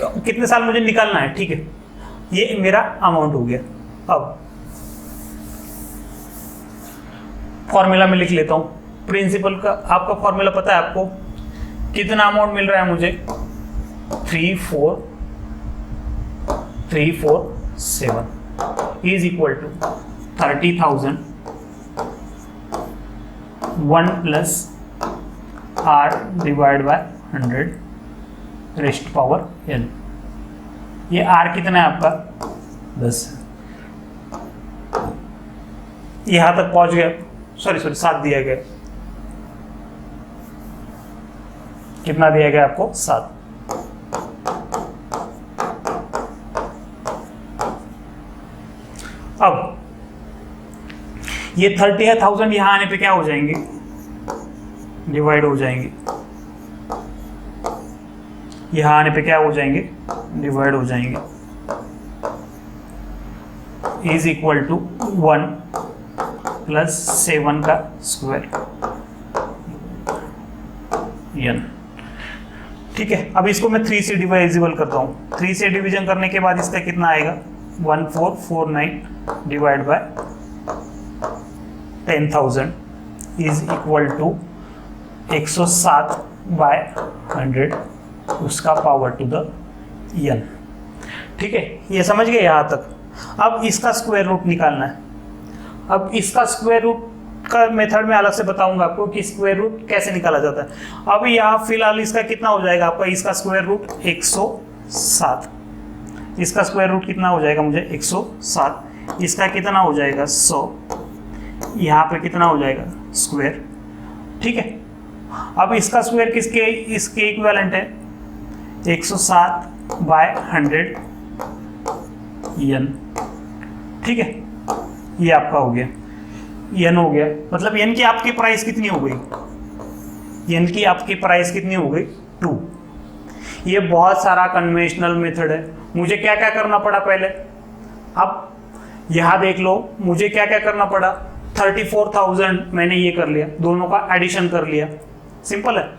कितने साल मुझे निकालना है। ठीक है, ये मेरा अमाउंट हो गया। अब फॉर्मूला में लिख लेता हूं। प्रिंसिपल का आपका फॉर्मूला पता है आपको, कितना अमाउंट मिल रहा है मुझे 34,347 is equal to 30,000 1 plus r divide by 100 raise power n। ये r कितना है आपका 10। यहां तक पहुंच गया, सॉरी 7 दिया गया। कितना दिया गया आपको 7। अब ये 30,000 यहां आने पे क्या हो जाएंगे, डिवाइड हो जाएंगे। यहां आने पे क्या हो जाएंगे, डिवाइड हो जाएंगे। इज इक्वल टू 1 प्लस 7 का स्क्वायर n। ठीक है, अब इसको मैं 3 से डिवाइजिबल करता हूँ। 3 से डिवीजन करने के बाद इसका कितना आएगा 1449 divide by 10,000 is equal to 107 by 100 उसका पावर टू द n। ठीक है, ये समझ गए यहाँ तक। अब इसका स्क्वायर रूट निकालना है। अब इसका स्क्वायर रूट का मेथड में अलग से बताऊंगा आपको कि स्क्वायर रूट कैसे निकाला जाता है। अब यहाँ फिलहाल इसका कितना हो जाएगा आपका, इसका स्क्वायर रूट 107। इसका स्क्वायर रूट कितना हो जाएगा मुझे 107। इसका कितना हो जाएगा 100। यहाँ पे कितना हो जाएगा स्क्वायर। ठीक है, अब इसका स्क्वायर किसके, इसके इक्विवेलेंट है 107 बाय 100 n। ठीक है, ये आपका हो गया n हो गया। मतलब n की आपकी प्राइस कितनी हो गई, n की आपकी प्राइस कितनी हो गई 2। ये बहुत सारा कन्वेंशनल मेथड है। मुझे क्या क्या करना पड़ा पहले, अब यहां देख लो मुझे क्या क्या करना पड़ा। 34,000 मैंने ये कर लिया, दोनों का एडिशन कर लिया, सिंपल है।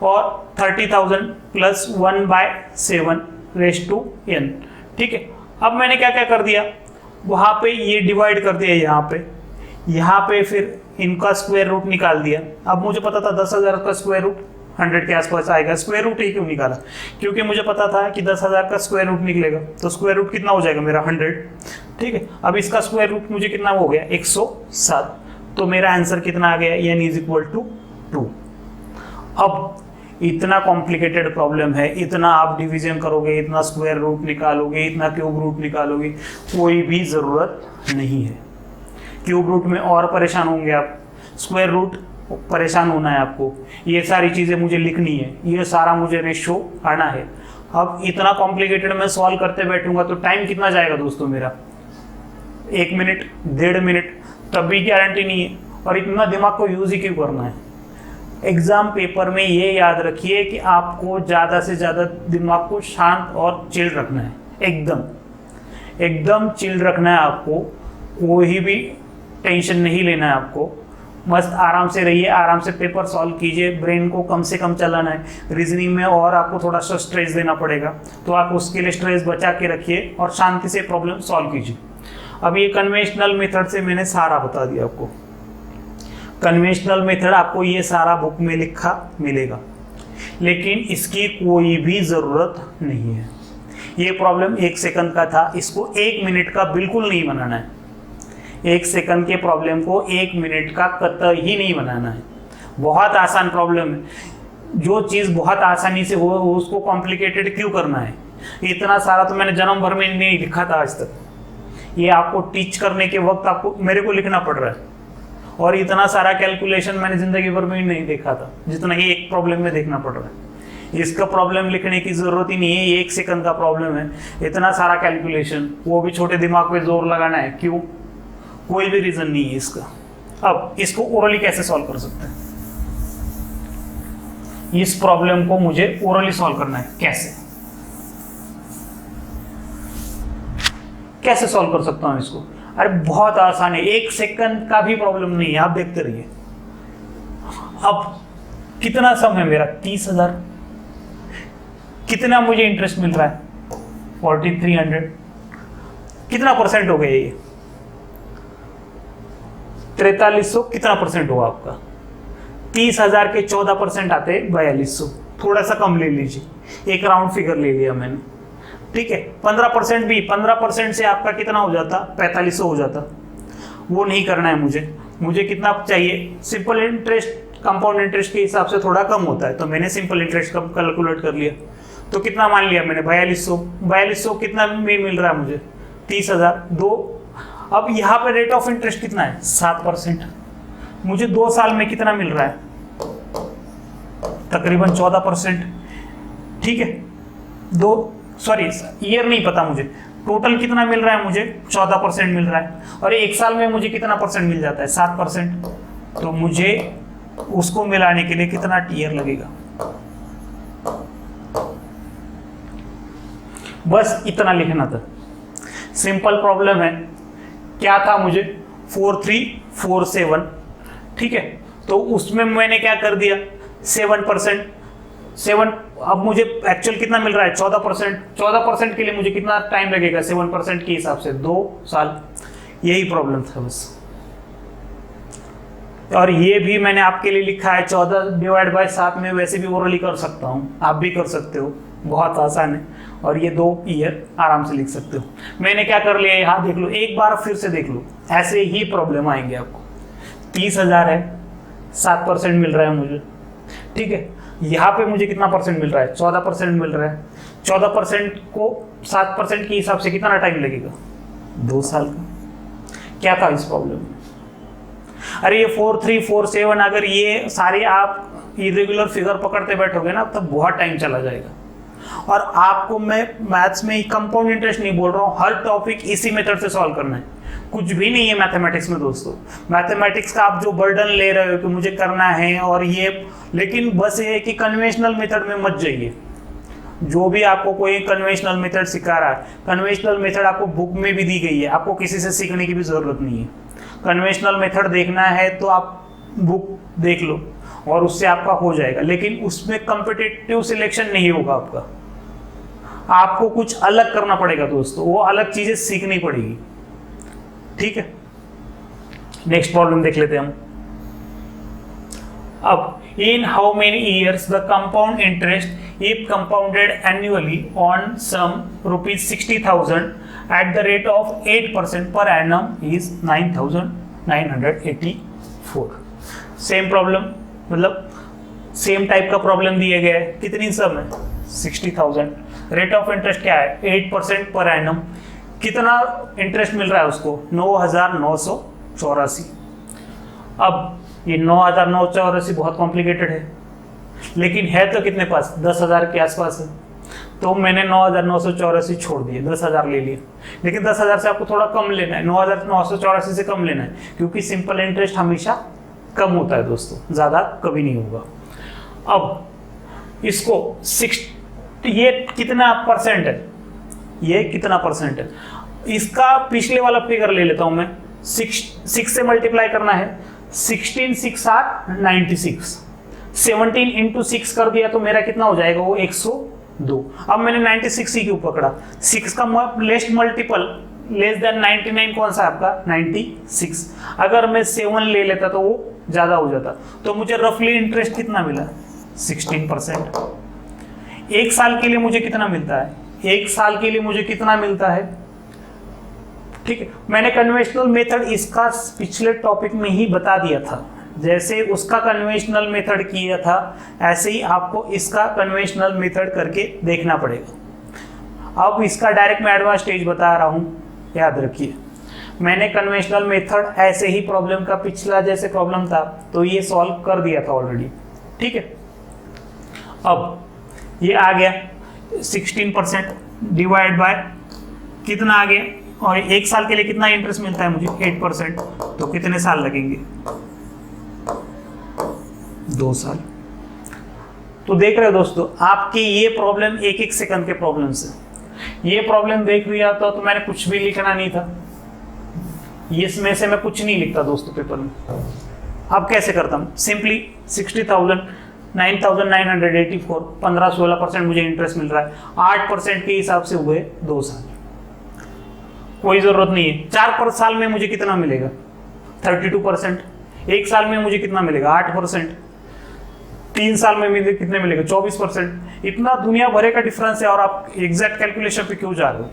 और 30,000 plus 1 by 7 raise to n। ठीक है, अब मैंने क्या क्या कर दिया, वहां पे ये डिवाइड कर दिया, यहाँ पे फिर इनका स्क्वायर रूट निकाल दिया। अब मुझे पता था 10,000 का स्क्वायर रूट 100 के आसपास आएगा। स्क्वायर रूट ही क्यों निकाला, क्योंकि मुझे पता था कि 10,000 का स्क्वायर रूट निकलेगा, तो स्क्वायर रूट कितना हो जाएगा मेरा 100। ठीक है, अब इसका स्क्वायर रूट मुझे कितना हो गया 107। तो मेरा आंसर कितना आ गया n इज इक्वल टू 2। अब इतना कॉम्प्लिकेटेड प्रॉब्लम है, इतना आप डिवीजन करोगे, इतना स्क्वायर रूट निकालोगे, इतना क्यूब रूट निकालोगे, कोई भी ज़रूरत नहीं है। क्यूब रूट में और परेशान होंगे आप, स्क्वायर रूट परेशान होना है आपको। ये सारी चीज़ें मुझे लिखनी है, ये सारा मुझे रेशो आना है। अब इतना कॉम्प्लिकेटेड मैं सॉल्व करते बैठूंगा तो टाइम कितना जाएगा दोस्तों मेरा, 1 मिनट 1.5 मिनट, तब भी गारंटी नहीं है। और इतना दिमाग को यूज ही क्यों करना है। एग्जाम पेपर में ये याद रखिए कि आपको ज़्यादा से ज़्यादा दिमाग को शांत और चिल रखना है, एकदम चिल रखना है आपको। कोई भी टेंशन नहीं लेना है आपको, मस्त आराम से रहिए, आराम से पेपर सॉल्व कीजिए। ब्रेन को कम से कम चलाना है। रीजनिंग में और आपको थोड़ा सा स्ट्रेस देना पड़ेगा, तो आप उसके लिए स्ट्रेस बचा के रखिए और शांति से प्रॉब्लम सॉल्व कीजिए। अब ये कन्वेंशनल मेथड से मैंने सारा बता दिया आपको। कन्वेंशनल मेथड आपको ये सारा बुक में लिखा मिलेगा, लेकिन इसकी कोई भी ज़रूरत नहीं है। ये प्रॉब्लम 1 सेकंड का था, इसको 1 मिनट का बिल्कुल नहीं बनाना है। 1 सेकंड के प्रॉब्लम को 1 मिनट का कतई ही नहीं बनाना है। बहुत आसान प्रॉब्लम है। जो चीज़ बहुत आसानी से हो उसको कॉम्प्लिकेटेड क्यों करना है? इतना सारा तो मैंने जन्म भर में नहीं लिखा था आज तक। ये आपको टीच करने के वक्त आपको मेरे को लिखना पड़ रहा है, और इतना सारा कैलकुलेशन मैंने जिंदगी भर में ही नहीं देखा था जितना ही एक प्रॉब्लम में देखना पड़ रहा है। इसका प्रॉब्लम लिखने की जरूरत ही नहीं है, ये 1 सेकंड का प्रॉब्लम है। इतना सारा कैलकुलेशन, वो भी छोटे दिमाग पे जोर लगाना है, क्यों? कोई भी रीजन नहीं है इसका। अब इसको ओरली कैसे सॉल्व कर सकते हैं? इस प्रॉब्लम को मुझे ओरली सॉल्व करना है। कैसे सॉल्व कर सकता हूं इसको? अरे बहुत आसान है, 1 सेकंड का भी प्रॉब्लम नहीं है, आप देखते रहिए। अब कितना सम है मेरा? 30,000। कितना मुझे इंटरेस्ट मिल रहा है? 4300। कितना परसेंट हो गया ये? 4300। कितना परसेंट होगा आपका? 30,000 के 14% आते 4200। थोड़ा सा कम ले लीजिए, एक राउंड फिगर ले लिया मैंने, ठीक है। 15% भी, 15% से आपका कितना हो जाता? 4500 हो जाता। वो नहीं करना है मुझे कितना चाहिए? सिंपल इंटरेस्ट कंपाउंड इंटरेस्ट के हिसाब से थोड़ा कम होता है, तो मैंने सिंपल इंटरेस्ट कम कैलकुलेट कर लिया। तो कितना मान लिया मैंने? 4200 कितना में मिल रहा है मुझे? 30,000। 2। अब यहाँ पे रेट ऑफ इंटरेस्ट कितना है? 7%। मुझे 2 साल में कितना मिल रहा है? तकरीबन 14%, ठीक है। ईयर नहीं पता मुझे, टोटल कितना मिल रहा है मुझे? 14% मिल रहा है। और 1 साल में मुझे कितना परसेंट मिल जाता है? 7%। तो मुझे उसको मिलाने के लिए कितना ईयर लगेगा? बस इतना लिखना था, सिंपल प्रॉब्लम है। क्या था मुझे? 4347, ठीक है। तो उसमें मैंने क्या कर दिया? 7%। अब मुझे एक्चुअल कितना मिल रहा है? 14%। 14% के लिए मुझे कितना टाइम लगेगा 7% के हिसाब से? 2 साल। यही प्रॉब्लम था बस। और ये भी मैंने आपके लिए लिखा है 14/7 में, वैसे भी ओरली कर सकता हूँ, आप भी कर सकते हो, बहुत आसान है। और ये 2 ईयर आराम से लिख सकते हो। मैंने क्या कर लिया यहाँ देख लो, एक बार फिर से देख लो, ऐसे ही प्रॉब्लम आएंगे आपको। 30,000 है, 7% मिल रहा है मुझे, ठीक है। यहाँ पे मुझे कितना परसेंट मिल रहा है? 14% मिल रहा है। 14% को 7% के हिसाब से कितना टाइम लगेगा? 2 साल का। क्या था इस प्रॉब्लम में? अरे ये 4347, अगर ये सारे आप इरेगुलर फिगर पकड़ते बैठोगे ना तब बहुत टाइम चला जाएगा। और आपको मैं मैथ्स में कंपाउंड इंटरेस्ट नहीं बोल रहा हूँ, हर टॉपिक इसी मेथड से सॉल्व करना है। कुछ भी नहीं है मैथमेटिक्स में दोस्तों। मैथमेटिक्स का आप जो बर्डन ले रहे हो कि मुझे करना है और ये, लेकिन बस ये है कि कन्वेंशनल मेथड में मत जाइए। जो भी आपको कोई कन्वेंशनल मेथड सिखा रहा है, कन्वेंशनल मेथड आपको बुक में भी दी गई है, आपको किसी से सीखने की भी जरूरत नहीं है। कन्वेंशनल मेथड देखना है तो आप बुक देख लो और उससे आपका हो जाएगा, लेकिन उसमें कॉम्पिटिटिव सिलेक्शन नहीं होगा आपका। आपको कुछ अलग करना पड़ेगा दोस्तों, वो अलग चीजें सीखनी पड़ेगी, ठीक है। नेक्स्ट प्रॉब्लम देख लेते हैं हम। अब in how many years the compound interest if compounded annually on sum ₹60,000 at the rate of 8% per annum is 9,984। Same problem, मतलब सेम टाइप का प्रॉब्लम दिया गया है। कितनी सम है? 60,000। रेट ऑफ इंटरेस्ट क्या है? 8% पर एनम। कितना इंटरेस्ट मिल रहा है उसको? 9,984। अब ये 9,984 बहुत कॉम्प्लिकेटेड है, लेकिन है तो कितने पास? 10,000 के आसपास है। तो मैंने 9,984 छोड़ दिए, 10,000 ले लिए। लेकिन 10,000 से आपको थोड़ा कम लेना है, 9,984 से कम लेना है, क्योंकि सिंपल इंटरेस्ट हमेशा कम होता है दोस्तों, ज़्यादा कभी नहीं होगा। अब इसको ये कितना परसेंट है? ये कितना परसेंट है? इसका पिछले वाला फिगर ले लेता हूं मैं। 6 से मल्टीप्लाई करना है। 16 6 8 96। 17 इंटू 6 कर दिया तो मेरा कितना हो जाएगा? वो 102। अब मैंने 96 ही क्यों पकड़ा? 6 का लेस्ट मल्टीपल लेस देन 99 कौन सा है आपका 96। अगर मैं 7 ले लेता तो वो ज़्यादा हो जाता। तो मुझे रफली इंटरेस्ट कितना मिला 16%। एक साल के लिए मुझे कितना मिलता है, एक साल के लिए मुझे कितना मिलता है, ठीक है। मैंने कन्वेंशनल मेथड इसका पिछले टॉपिक में ही बता दिया था। जैसे उसका कन्वेंशनल मेथड किया था ऐसे ही आपको इसका कन्वेंशनल मेथड करके देखना पड़ेगा। अब इसका डायरेक्ट मैं एडवांस स्टेज बता रहा हूं, याद रखिए। मैंने कन्वेंशनल मेथड ऐसे ही प्रॉब्लम का पिछला जैसे प्रॉब्लम था तो ये सॉल्व कर दिया था ऑलरेडी, ठीक है। अब ये आ गया 16% डिवाइड बाय कितना आ गया, और एक साल के लिए कितना इंटरेस्ट मिलता है मुझे 8%। तो कितने साल लगेंगे 2 साल। तो देख रहे हो दोस्तों, आपके ये प्रॉब्लम 1-1 सेकंड के प्रॉब्लम से, ये प्रॉब्लम देख लिया तो मैंने कुछ भी लिखना नहीं था, इसमें से मैं कुछ नहीं लिखता दोस्तों पेपर में। अब कैसे करता हूँ, सिंपली 60,000 9,984 15-16% मुझे इंटरेस्ट मिल रहा है, 8% के हिसाब से हुए 2 साल। कोई जरूरत नहीं है 4 साल में मुझे कितना मिलेगा 32%, 1 साल में मुझे कितना मिलेगा 8%, 3 साल में मुझे कितने मिलेगा 24%। इतना दुनिया भरे का डिफरेंस है और आप एग्जैक्ट कैलकुलेशन पे क्यों जा रहे हो।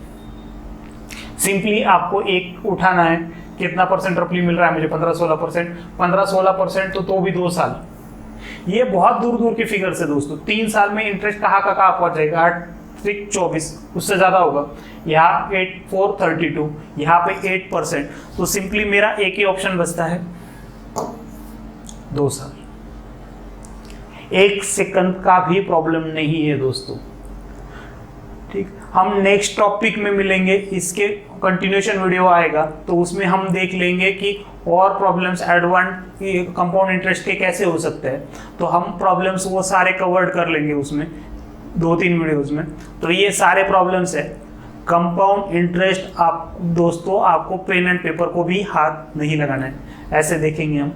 सिंपली आपको एक उठाना है, कितना परसेंट रफली मिल रहा है मुझे 15-16%, 15-16% तो भी 2 साल। ये बहुत दूर दूर की फिगर से दोस्तों। 3 साल में इंटरेस्ट कहाँ का कहाँ पहुंच जाएगा 8-3 24, उससे ज्यादा होगा। यहाँ 8-4 32, यहाँ पे 8%। तो सिंपली मेरा एक ही ऑप्शन बचता है 2 साल। 1 सेकंड का भी प्रॉब्लम नहीं है दोस्तों, ठीक। हम नेक्स्ट टॉपिक में मिलेंगे, इसके कंटिन्यूएशन वीडियो आएगा तो उसमें हम देख लेंगे कि और प्रॉब्लम्स एडवांस कंपाउंड इंटरेस्ट के कैसे हो सकते हैं। तो हम प्रॉब्लम्स वो सारे कवर्ड कर लेंगे उसमें 2-3 वीडियोस में। तो ये सारे प्रॉब्लम्स है कंपाउंड इंटरेस्ट। आप दोस्तों आपको पेन एंड पेपर को भी हाथ नहीं लगाना है, ऐसे देखेंगे हम।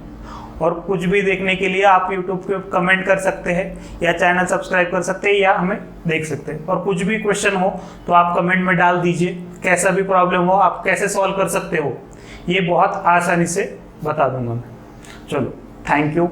और कुछ भी देखने के लिए आप YouTube पे कमेंट कर सकते हैं या चैनल सब्सक्राइब कर सकते हैं या हमें देख सकते हैं। और कुछ भी क्वेश्चन हो तो आप कमेंट में डाल दीजिए, कैसा भी प्रॉब्लम हो आप कैसे सॉल्व कर सकते हो, ये बहुत आसानी से बता दूंगा मैं। चलो, थैंक यू।